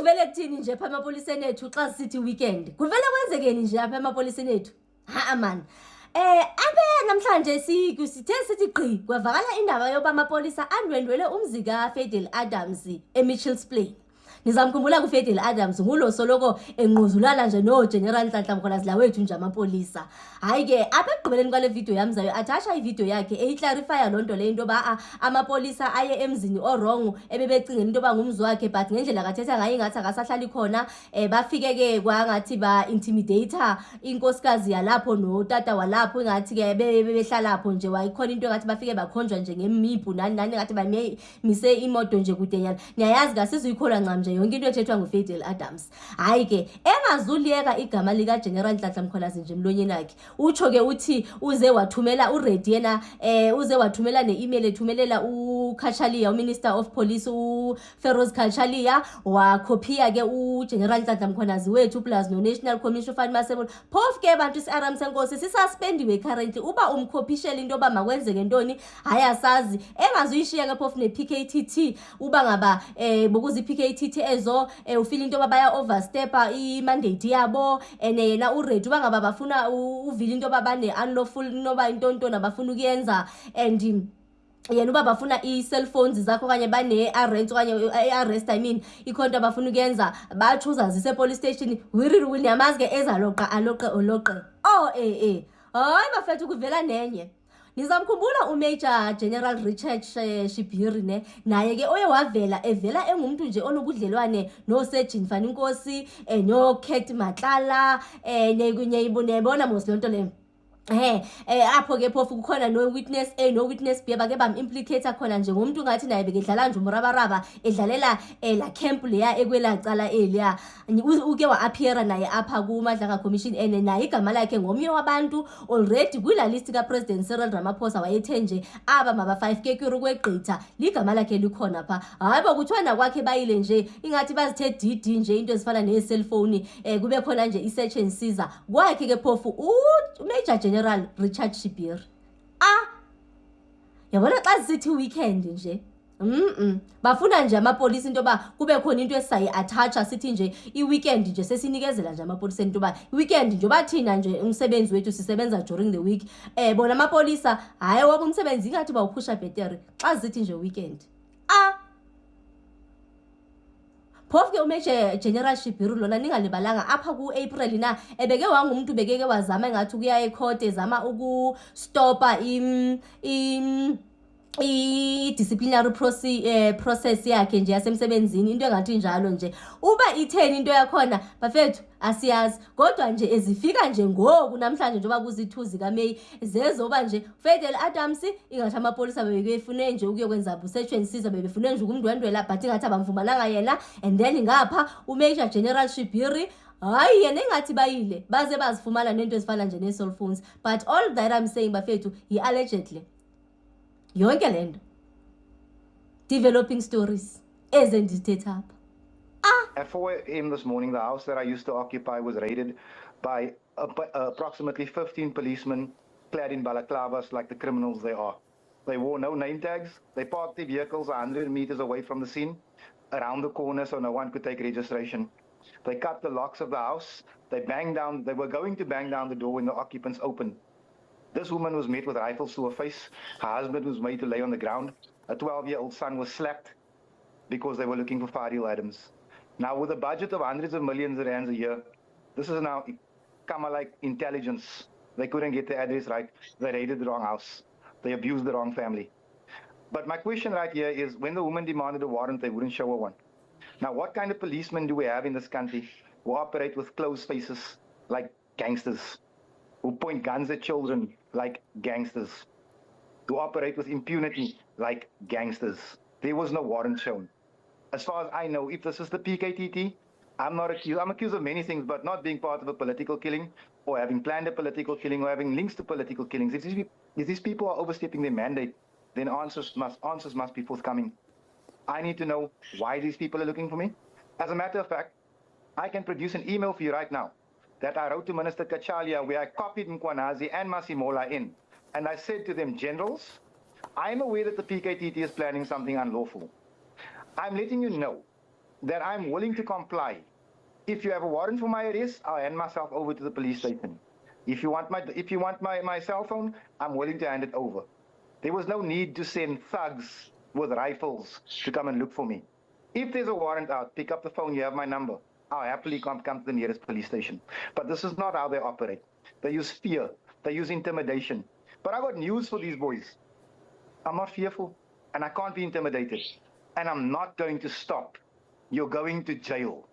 kuvele kuthini nje pha emapoliseni ethu xa sithi weekend? Kuvele kwenzekeni nje apha emapoliseni ethu? Ha man. Abe namhlanje sithe sithi gqi kwavakala indaba yoba amapolisa andwendwele umzi kaFadel Adams eMitchells Plain. Nizamkhumbula kuFadel Adams ngulo soloko enquzulana nje noGeneral Nhlanhla Mkhwanazi wethu nje amapolisa. Hayi ke apha ekugqibeleni kwale video yamzayo athasha ivideo yakhe eyiclarifya lonto le into ba amapolisa aye emzini orong ebebecingela into ba ngumzi wakhe but ngendlela kathetha ngayo ngathi akasahlali khona bafike ke kwangathi ba intimidator inkosikazi yalapho notata walapho ngathi ke bebehlala lapho nje wayikhona into ngathi bafike bakhonjwa nje ngemiphu nani ngathi bamise imoto nje kudenyana. Niyayazi ngasizuyikholwa ncam yonke into ethethwa nguFadel Adams. Hayi ke engazuliyeka igama lika General Nhlanhla Mkhwanazi nje emlonyeni wakhe. Utsho ke uthi uze wathumela uReady yena uze wathumela neemail ethumelela uKhachalia uMinister of Police uFeroz Khachalia wakhopia ke uGeneral Nhlanhla Mkhwanazi wethu plus noNational Commission Fund Masebona. Phofu ke abantu isiRM senkosi sisuspendiwe currently uba umkhopishela into ba makwenzeke ntoni hayi asazi engazuyishiya ke phofu nePKTT uba ngaba bokuzi PKTT ezo ufeel into babaya overstepper imandate yabo yena uReady uba ngaba bafuna uvile into babane unlawful noba into nabafuna ukuyenza and yena uba bafuna i-cellphones zakho kanye bane-arrest kanye i-arrest ikhonto abafuna ukuyenza batsho zise police station wiriri niyamazi ke ezaloqa aloqe oloqe hayi bafethu kuvela nenye. Nizamkhumbula uMajor General Richard Shibiri naye ke oye evela engumuntu nje onobudlelwane noSejin Faninkosi noKat Matlala nebona mos lonto le apho ke phofu kukhona no witness A no witness B bake bam implicate khona nje ngomuntu ngathi naye bekedlala nje umrabaraba edlalela la camp leya ekwela cala eliya uke wa appear naye apha ku Madlaka Commission naye igama lakhe ngomnye wabantu already kwila list ka President Cyril Ramaphosa wayethe nje aba maba 5 ke kuri kwegqitha ligama lakhe likhona pha. Hayi bokuthwana kwakhe bayile nje ingathi bazithe DD nje into ezifana ne cellphone kube khona nje i-search and seizure kwakhe ke phofu Major General Richard Shibiri. Yabona xa sithi weekend nje bafuna nje amapolisa into ba kube khona into esayi attacha sithi nje iweekend nje sesinikezela nje amapolisa into ba iweekend nje bathina nje umsebenzi wethu sisebenza during the week bona amapolisa hayi wabo umsebenzi ingathi bawuphusha battery xa sithi nje weekend. Phofu ke uMajor General Shibiri lona ningalibalanga apha ku April na ebeke wangumuntu bekeke wazama ngathi kuya ecourt ezama ukustopa i-disciplinary process yakhe nje yasemsebenzini into engathi njalo nje uba itheni into yakhona bafethu asiyazi kodwa nje ezifika nje ngoku namhlanje njengoba kuzithuzi kaMay zezoba nje Fadel Adams ingathi amapolisa bebefune nje ukuyokwenza search and seizure bebefune nje ukumndwendwela but ingathi abamvumalanga yena and then ngapha uMajor General Shibiri hayi yena engathi bayile baze bazifumana nento ezifana nje ne-cell phones but all that I'm saying bafethu allegedly yonke lento developing stories ezendithetha apha. At 4 a.m. this morning, the house that I used to occupy was raided by approximately 15 policemen clad in balaclavas like the criminals they are. They wore no name tags. They parked their vehicles 100 meters away from the scene, around the corner so no one could take registration. They cut the locks of the house. They were going to bang down the door when the occupants opened. This woman was met with rifles to her face. Her husband was made to lay on the ground. A 12-year-old son was slapped because they were looking for Fadel Adams. Now, with a budget of hundreds of millions of rands a year, this is now Kama-like intelligence. They couldn't get the address right. They raided the wrong house. They abused the wrong family. But my question right here is, when the woman demanded a warrant, they wouldn't show her one. Now, what kind of policemen do we have in this country who operate with closed faces like gangsters, who point guns at children like gangsters, who operate with impunity like gangsters? There was no warrant shown. As far as I know, if this is the PKTT, I'm not accused. I'm accused of many things, but not being part of a political killing or having planned a political killing or having links to political killings. If these people are overstepping their mandate, then answers must be forthcoming. I need to know why these people are looking for me. As a matter of fact, I can produce an email for you right now that I wrote to Minister Khachalia where I copied Mkhwanazi and Masimola in. And I said to them, generals, I'm aware that the PKTT is planning something unlawful. I'm letting you know that I'm willing to comply. If you have a warrant for my arrest, I'll hand myself over to the police station. If you want my cell phone, I'm willing to hand it over. There was no need to send thugs with rifles to come and look for me. If there's a warrant out, pick up the phone, you have my number. I'll happily come to the nearest police station. But this is not how they operate. They use fear. They use intimidation. But I got news for these boys. I'm not fearful, and I can't be intimidated. And I'm not going to stop. You're going to jail.